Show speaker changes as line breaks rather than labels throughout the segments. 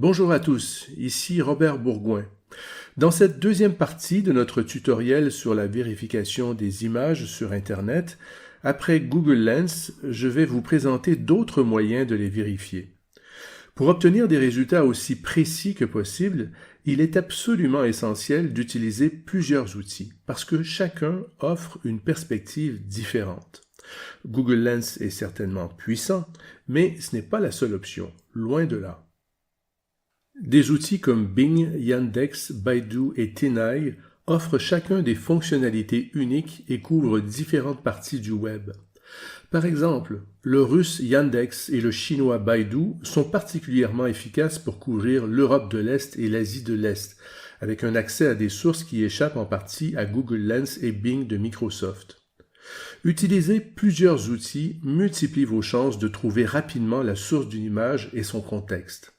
Bonjour à tous, ici Robert Bourgoin. Dans cette deuxième partie de notre tutoriel sur la vérification des images sur Internet, après Google Lens, je vais vous présenter d'autres moyens de les vérifier. Pour obtenir des résultats aussi précis que possible, il est absolument essentiel d'utiliser plusieurs outils, parce que chacun offre une perspective différente. Google Lens est certainement puissant, mais ce n'est pas la seule option, loin de là. Des outils comme Bing, Yandex, Baidu et Tinai offrent chacun des fonctionnalités uniques et couvrent différentes parties du web. Par exemple, le russe Yandex et le chinois Baidu sont particulièrement efficaces pour couvrir l'Europe de l'Est et l'Asie de l'Est, avec un accès à des sources qui échappent en partie à Google Lens et Bing de Microsoft. Utiliser plusieurs outils multiplie vos chances de trouver rapidement la source d'une image et son contexte.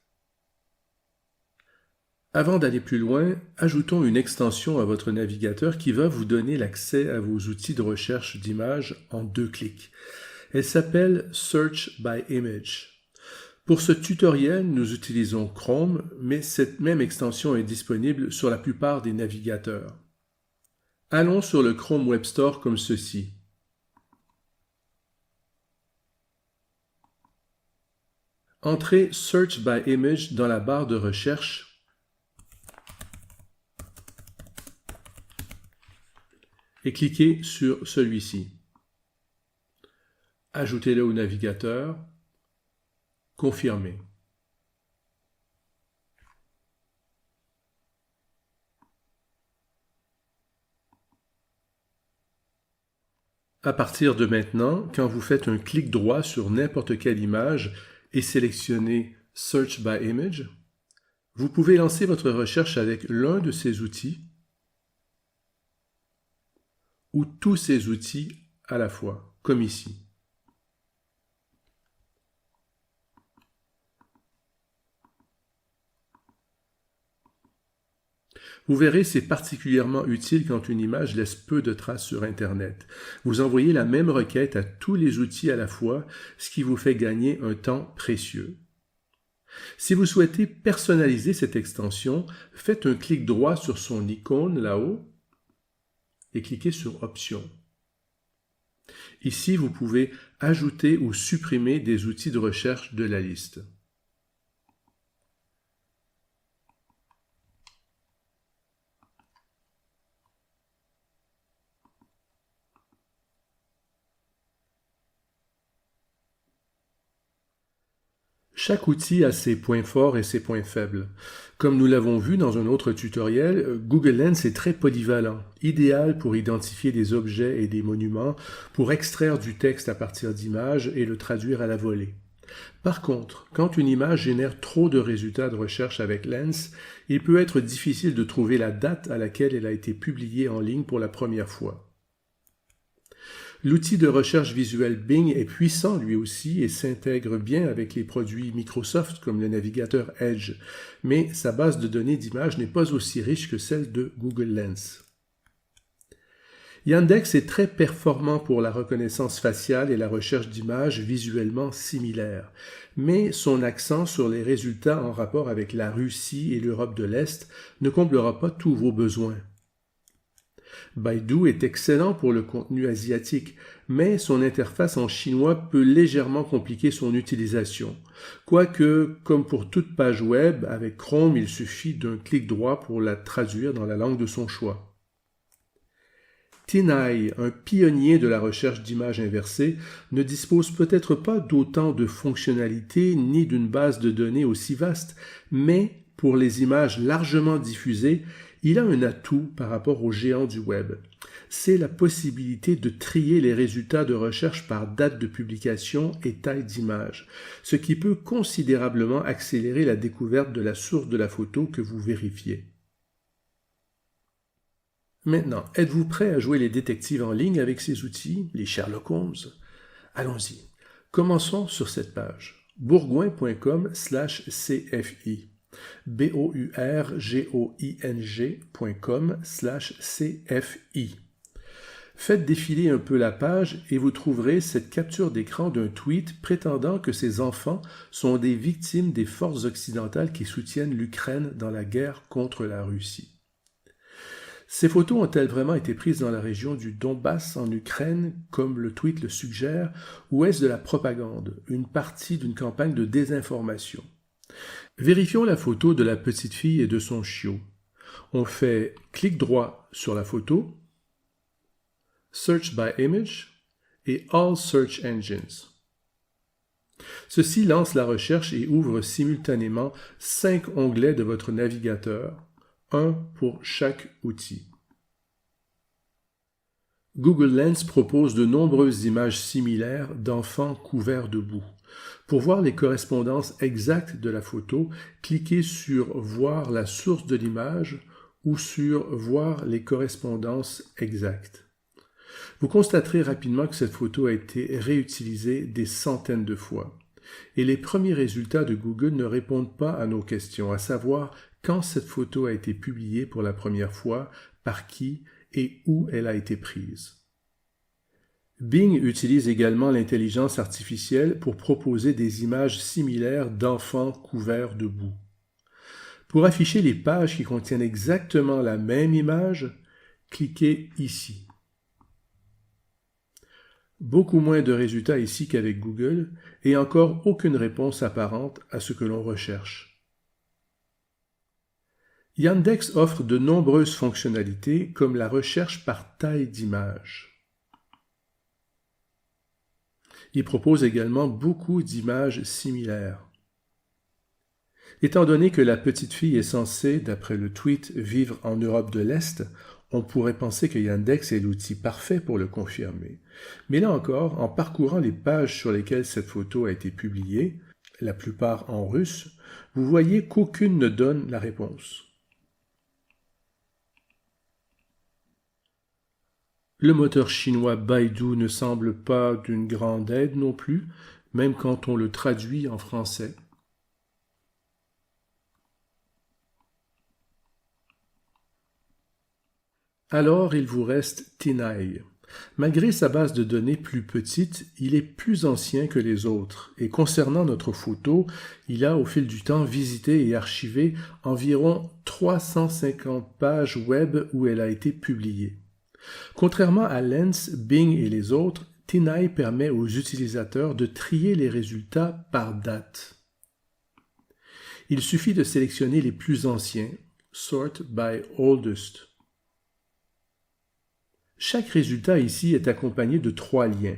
Avant d'aller plus loin, ajoutons une extension à votre navigateur qui va vous donner l'accès à vos outils de recherche d'images en 2 clics. Elle s'appelle Search by Image. Pour ce tutoriel, nous utilisons Chrome, mais cette même extension est disponible sur la plupart des navigateurs. Allons sur le Chrome Web Store comme ceci. Entrez Search by Image dans la barre de recherche et cliquez sur celui-ci. Ajoutez-le au navigateur. Confirmez. À partir de maintenant, quand vous faites un clic droit sur n'importe quelle image et sélectionnez Search by Image, vous pouvez lancer votre recherche avec l'un de ces outils ou tous ces outils à la fois, comme ici. Vous verrez, c'est particulièrement utile quand une image laisse peu de traces sur Internet. Vous envoyez la même requête à tous les outils à la fois, ce qui vous fait gagner un temps précieux. Si vous souhaitez personnaliser cette extension, faites un clic droit sur son icône là-haut et cliquez sur Options. Ici, vous pouvez ajouter ou supprimer des outils de recherche de la liste. Chaque outil a ses points forts et ses points faibles. Comme nous l'avons vu dans un autre tutoriel, Google Lens est très polyvalent, idéal pour identifier des objets et des monuments, pour extraire du texte à partir d'images et le traduire à la volée. Par contre, quand une image génère trop de résultats de recherche avec Lens, il peut être difficile de trouver la date à laquelle elle a été publiée en ligne pour la première fois. L'outil de recherche visuelle Bing est puissant lui aussi et s'intègre bien avec les produits Microsoft comme le navigateur Edge, mais sa base de données d'images n'est pas aussi riche que celle de Google Lens. Yandex est très performant pour la reconnaissance faciale et la recherche d'images visuellement similaires, mais son accent sur les résultats en rapport avec la Russie et l'Europe de l'Est ne comblera pas tous vos besoins. Baidu est excellent pour le contenu asiatique, mais son interface en chinois peut légèrement compliquer son utilisation. Quoique, comme pour toute page web, avec Chrome, il suffit d'un clic droit pour la traduire dans la langue de son choix. Tinai, un pionnier de la recherche d'images inversées, ne dispose peut-être pas d'autant de fonctionnalités ni d'une base de données aussi vaste, mais pour les images largement diffusées, il a un atout par rapport aux géants du web. C'est la possibilité de trier les résultats de recherche par date de publication et taille d'image, ce qui peut considérablement accélérer la découverte de la source de la photo que vous vérifiez. Maintenant, êtes-vous prêt à jouer les détectives en ligne avec ces outils, les Sherlock Holmes? Allons-y. Commençons sur cette page, bourgoin.com/cfi. bourgoing.com/cfi. Faites défiler un peu la page et vous trouverez cette capture d'écran d'un tweet prétendant que ces enfants sont des victimes des forces occidentales qui soutiennent l'Ukraine dans la guerre contre la Russie. Ces photos ont-elles vraiment été prises dans la région du Donbass en Ukraine, comme le tweet le suggère, ou est-ce de la propagande, une partie d'une campagne de désinformation? Vérifions la photo de la petite fille et de son chiot. On fait clic droit sur la photo, Search by Image et All Search Engines. Ceci lance la recherche et ouvre simultanément 5 onglets de votre navigateur, un pour chaque outil. Google Lens propose de nombreuses images similaires d'enfants couverts de boue. Pour voir les correspondances exactes de la photo, cliquez sur « Voir la source de l'image » ou sur « Voir les correspondances exactes ». Vous constaterez rapidement que cette photo a été réutilisée des centaines de fois. Et les premiers résultats de Google ne répondent pas à nos questions, à savoir quand cette photo a été publiée pour la première fois, par qui et où elle a été prise. Bing utilise également l'intelligence artificielle pour proposer des images similaires d'enfants couverts de boue. Pour afficher les pages qui contiennent exactement la même image, cliquez ici. Beaucoup moins de résultats ici qu'avec Google et encore aucune réponse apparente à ce que l'on recherche. Yandex offre de nombreuses fonctionnalités comme la recherche par taille d'image. Il propose également beaucoup d'images similaires. Étant donné que la petite fille est censée, d'après le tweet, vivre en Europe de l'Est, on pourrait penser que Yandex est l'outil parfait pour le confirmer. Mais là encore, en parcourant les pages sur lesquelles cette photo a été publiée, la plupart en russe, vous voyez qu'aucune ne donne la réponse. Le moteur chinois Baidu ne semble pas d'une grande aide non plus, même quand on le traduit en français. Alors, il vous reste Tinai. Malgré sa base de données plus petite, il est plus ancien que les autres. Et concernant notre photo, il a au fil du temps visité et archivé environ 350 pages web où elle a été publiée. Contrairement à Lens, Bing et les autres, Tinai permet aux utilisateurs de trier les résultats par date. Il suffit de sélectionner les plus anciens, Sort by Oldest. Chaque résultat ici est accompagné de 3 liens.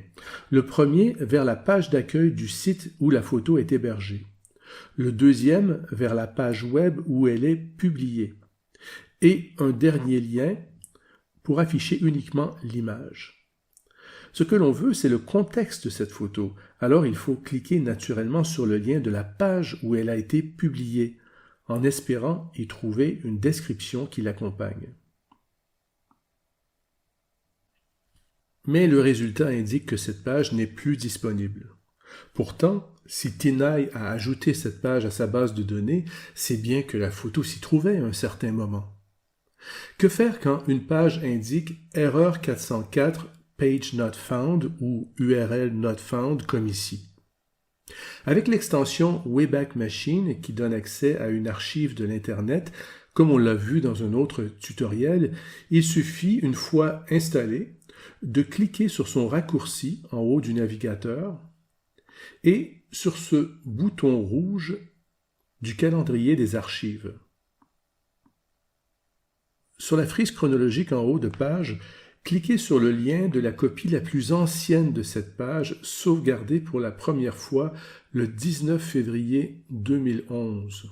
Le premier vers la page d'accueil du site où la photo est hébergée. Le deuxième vers la page web où elle est publiée. Et un dernier lien pour afficher uniquement l'image. Ce que l'on veut, c'est le contexte de cette photo. Alors il faut cliquer naturellement sur le lien de la page où elle a été publiée, en espérant y trouver une description qui l'accompagne. Mais le résultat indique que cette page n'est plus disponible. Pourtant, si Tinai a ajouté cette page à sa base de données, c'est bien que la photo s'y trouvait à un certain moment. Que faire quand une page indique « Erreur 404, page not found » ou « URL not found » comme ici? Avec l'extension Wayback Machine qui donne accès à une archive de l'Internet, comme on l'a vu dans un autre tutoriel, il suffit, une fois installé, de cliquer sur son raccourci en haut du navigateur et sur ce bouton rouge du calendrier des archives. Sur la frise chronologique en haut de page, cliquez sur le lien de la copie la plus ancienne de cette page, sauvegardée pour la première fois le 19 février 2011.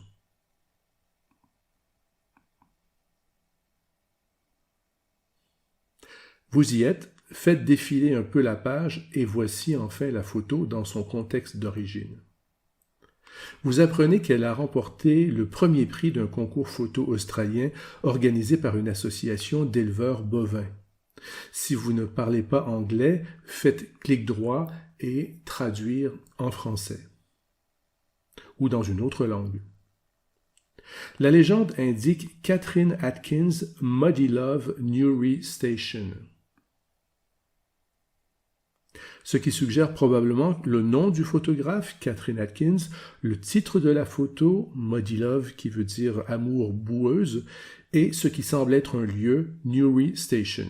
Vous y êtes, faites défiler un peu la page et voici enfin la photo dans son contexte d'origine. Vous apprenez qu'elle a remporté le premier prix d'un concours photo australien organisé par une association d'éleveurs bovins. Si vous ne parlez pas anglais, faites clic droit et traduire en français ou dans une autre langue. La légende indique Catherine Atkins, Muddy Love, Newry Station. ce qui suggère probablement le nom du photographe, Catherine Atkins, le titre de la photo, Muddy Love, qui veut dire amour boueuse, et ce qui semble être un lieu, Newry Station.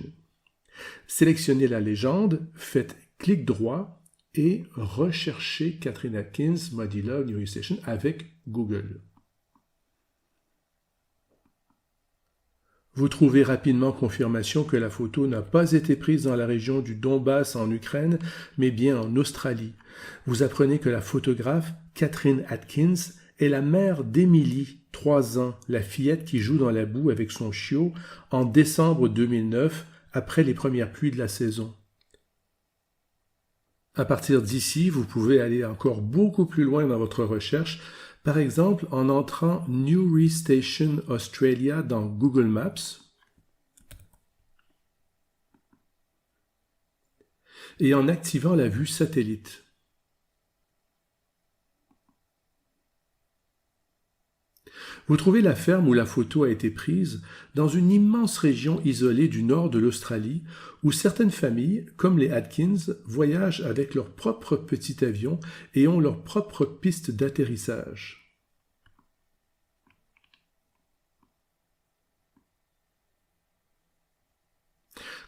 Sélectionnez la légende, faites clic droit et recherchez Catherine Atkins, Muddy Love, Newry Station avec Google. Vous trouvez rapidement confirmation que la photo n'a pas été prise dans la région du Donbass en Ukraine, mais bien en Australie. Vous apprenez que la photographe, Catherine Atkins, est la mère d'Emily, 3 ans, la fillette qui joue dans la boue avec son chiot, en décembre 2009, après les premières pluies de la saison. À partir d'ici, vous pouvez aller encore beaucoup plus loin dans votre recherche, par exemple en entrant Newry Station Australia dans Google Maps et en activant la vue satellite. Vous trouvez la ferme où la photo a été prise dans une immense région isolée du nord de l'Australie où certaines familles, comme les Atkins, voyagent avec leur propre petit avion et ont leur propre piste d'atterrissage.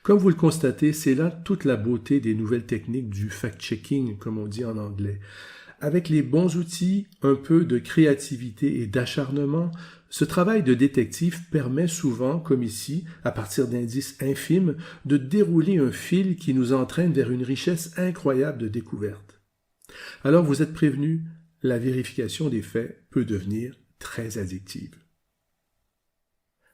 Comme vous le constatez, c'est là toute la beauté des nouvelles techniques du fact-checking, comme on dit en anglais. Avec les bons outils, un peu de créativité et d'acharnement, ce travail de détective permet souvent, comme ici, à partir d'indices infimes, de dérouler un fil qui nous entraîne vers une richesse incroyable de découvertes. Alors vous êtes prévenus, la vérification des faits peut devenir très addictive.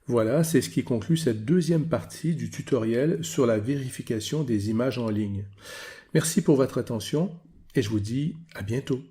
Voilà, c'est ce qui conclut cette deuxième partie du tutoriel sur la vérification des images en ligne. Merci pour votre attention et je vous dis à bientôt.